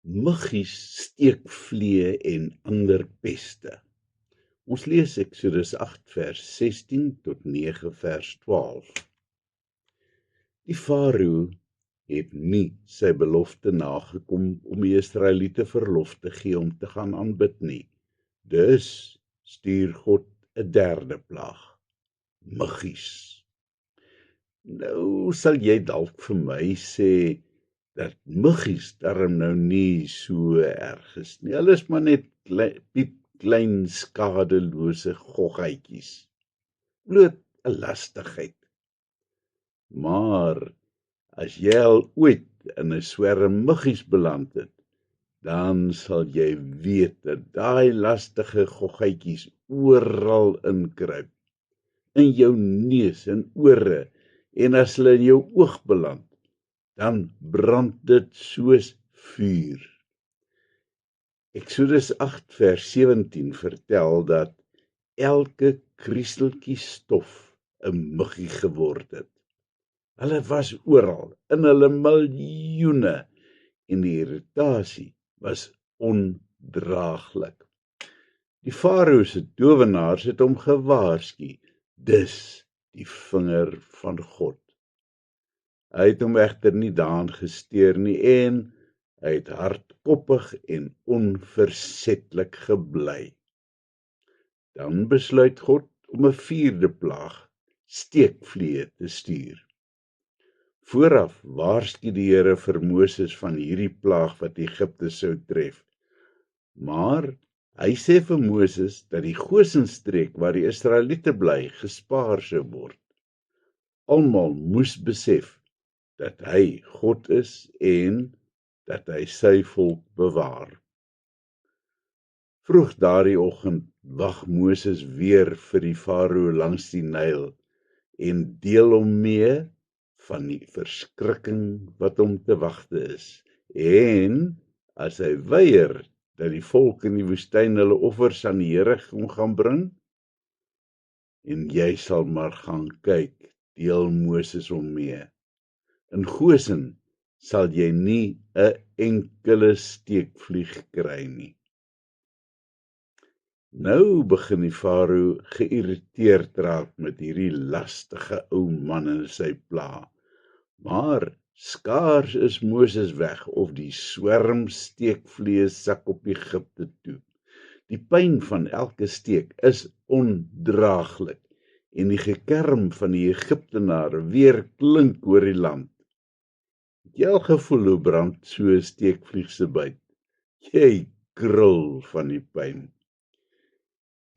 muggies, steekvliee en ander peste. Ons lees Eksodus 8 vers 16 tot 9 vers 12. Die Farao het nie sy belofte nagekom om die Israeliete verlof te gee om te gaan aanbid nie. Dus stuur God 'n derde plaag, muggies. Nou sal jy dalk vir my sê dat muggies darm nou nie so erg is nie. Hulle is maar net klein skadelose goggetjies. Bloot 'n lastigheid. Maar as jy al ooit in 'n swerm muggies beland het, dan sal jy weet dat daai lastige goggetjies oral inkruip. In jou neus en ore, en as hulle in jou oog beland, dan brand dit soos vuur. Eksodus 8 vers 17 vertel dat elke krieseltjie stof 'n muggie geword het. Hulle was oral, in hulle miljoene, en die irritasie was ondraaglik. Die Farao se towenaars het hom gewaarsku, dis die vinger van God. Hy het hom egter nie daaraan gesteer nie en hy het hardkoppig en onversetlik gebly. Dan besluit God om 'n vierde plaag, steekvliee, te stuur. Vooraf waarsku die Here vir Moses van hierdie plaag wat Egipte sou tref. Maar hy sê vir Moses dat die Gosenstreek waar die Israeliete bly gespaar sou word. Almal moes besef dat hy God is en dat hy sy volk bewaar. Vroeg daardie oggend wag Moses weer vir die Farao langs die Nyl en deel hom mee van die verskrikking wat hom te wagte is. En as hy weier dat die volk in die woestyn hulle offers aan die Here gaan bring, en jy sal maar gaan kyk, deel Moses hom mee. In Gosen sal jy nie 'n enkele steekvlieg kry nie. Nou begin die Farao geïrriteerd raak met hierdie lastige ou man en sy pla. Maar skaars is Moses weg of die swerm steekvliee sak op Egipte toe. Die pyn van elke steek is ondraaglik en die gekerm van die Egiptenare weer klink oor die land. Het jy al gevoel hoe brand so 'n steekvlieg se byt? Jy krul van die pyn.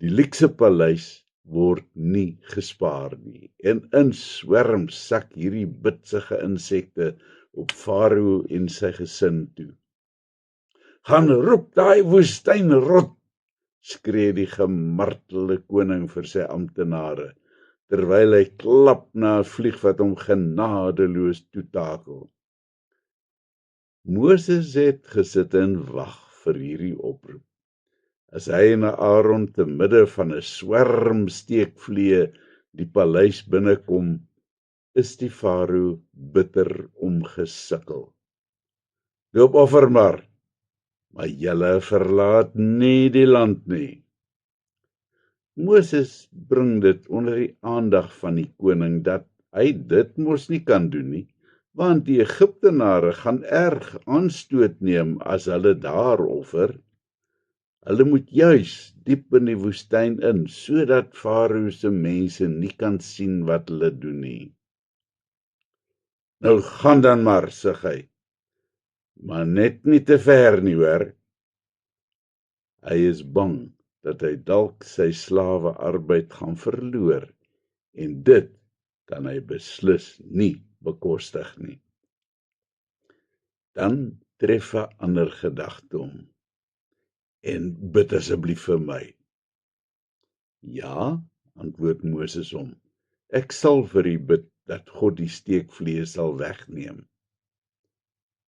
Die luukse paleis word nie gespaar nie en in swerms sak hierdie bitsige insekte op Farao en sy gesin toe. Gaan roep daai woestynrot, skree die gemartelde koning vir sy amptenare, terwyl hy klap na 'n vlieg wat hom genadeloos toetakel. Moses het gesit en wag vir hierdie oproep. As hy en Aaron te midde van 'n swerm steekvliee die paleis binnekom, is die Farao bitter omgesukkel. Loop offer maar julle verlaat nie die land nie. Moses bring dit onder die aandag van die koning dat hy dit mos nie kan doen nie, want die Egiptenare gaan erg aanstoot neem as hulle daar offer. Hulle moet juis diep in die woestyn in, sodat Farao se mense nie kan sien wat hulle doen nie. Nou gaan dan maar, sê hy, maar net nie te ver nie, hoor. Hy is bang dat hy dalk sy slawe arbeid gaan verloor, en dit kan hy beslis nie bekostig nie. Dan tref 'n ander gedagte hom. En bid asseblief vir my. Ja, antwoord Moses hom, ek sal vir u bid dat God die steekvliee sal wegneem.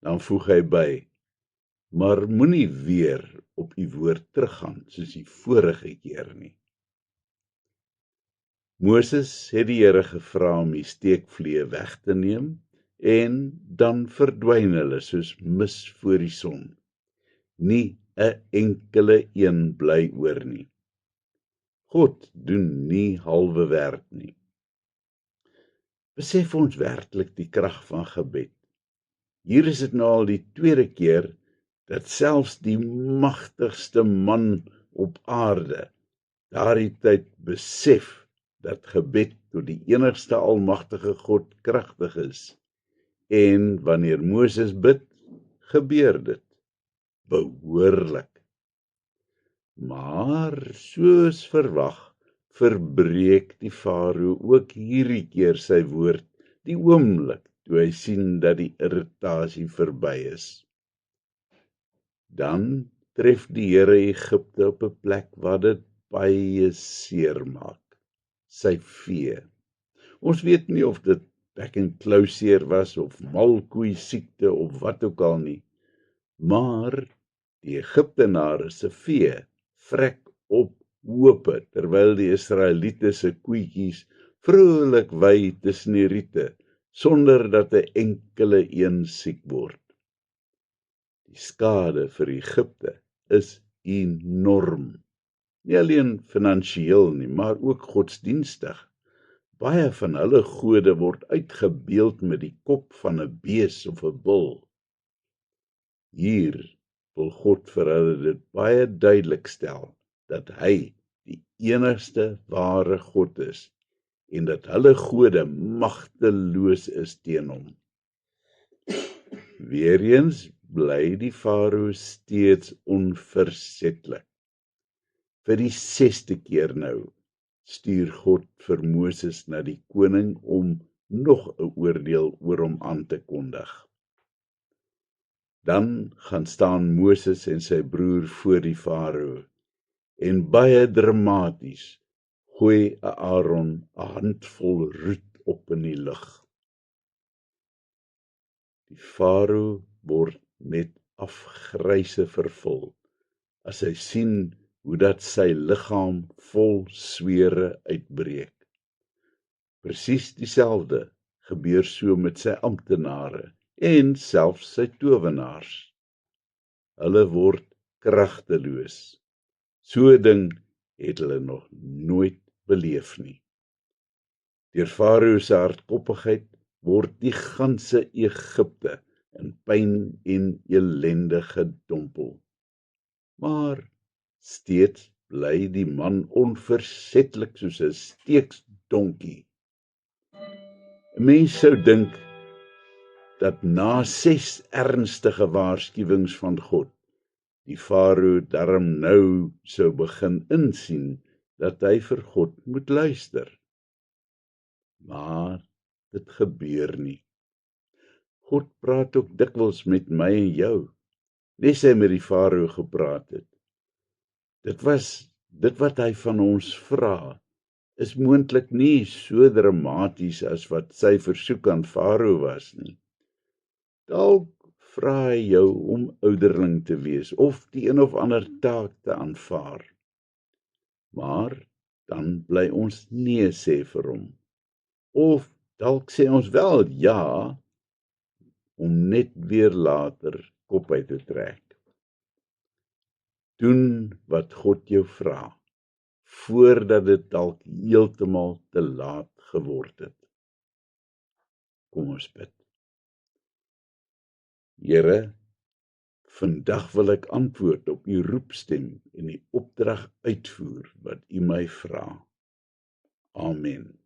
Dan voeg hy by, maar moenie weer op u woord teruggaan soos die vorige keer nie. Moses het die Here gevra om die steekvliee weg te neem en dan verdwyn hulle soos mis voor die son. nie 'n enkele een bly oor nie. God doen nie halwe werk nie. Besef ons werklik die krag van gebed. Hier is dit nou al die tweede keer dat selfs die magtigste man op aarde daardie tyd besef dat gebed tot die enigste almagtige God kragtig is. En wanneer Moses bid, gebeur dit behoorlik. Maar soos verwag, verbreek die farao ook hierdie keer sy woord die oomblik toe hy sien dat die irritasie verby is. Dan tref die Here Egipte op 'n plek waar dit baie seer maak, sy vee. Ons weet nie of dit back and claw seer was of malkoei siekte of wat ook al nie, maar die Egiptenare se vee vrek op hoope terwyl die Israeliete se koetjies vrolik wei tussen die riete sonder dat 'n enkele een siek word. Die skade vir Egipte is enorm. Nie alleen finansiëel nie, maar ook godsdienstig. Baie van hulle gode word uitgebeeld met die kop van 'n bees of 'n bul. Hier wil God vir hulle dit baie duidelik stel, dat hy die enigste ware God is, en dat hulle gode magteloos is teen hom. Weereens bly die farao steeds onversetlik. Vir die 6de keer nou, stuur God vir Moses na die koning om nog 'n oordeel oor hom aan te kondig. Dan gaan staan Moses en sy broer voor die farao, en baie dramaties gooi Aaron 'n handvol roet op in die lug. Die farao word met afgryse vervul as hy sien hoe dat sy liggaam vol swere uitbreek. Presies dieselfde gebeur so met sy amptenare en selfs sy towenaars. Hulle word kragteloos. So 'n ding het hulle nog nooit beleef nie. Deur farao se hardkoppigheid word die ganse Egipte in pyn en ellende gedompel. Maar steeds bly die man onversetlik soos 'n steeksdonkie. 'n Mens sou dink dat na 6 ernstige waarskuwings van God, die farao darm nou sou begin insien dat hy vir God moet luister. Maar dit gebeur nie. God praat ook dikwels met my en jou, nes hy met die farao gepraat het. Dit wat hy van ons vra, is moontlik nie so dramaties as wat sy versoek aan farao was nie. Dalk vra hy jou om ouderling te wees, of die een of ander taak te aanvaar. Maar dan bly ons nee sê vir hom. Of dalk sê ons wel ja, om net weer later kop uit te trek. Doen wat God jou vra, voordat dit dalk heeltemal te laat geword het. Kom ons bid. Here, vandag wil ek antwoord op u roepstem en die opdrag uitvoer wat u my vra. Amen.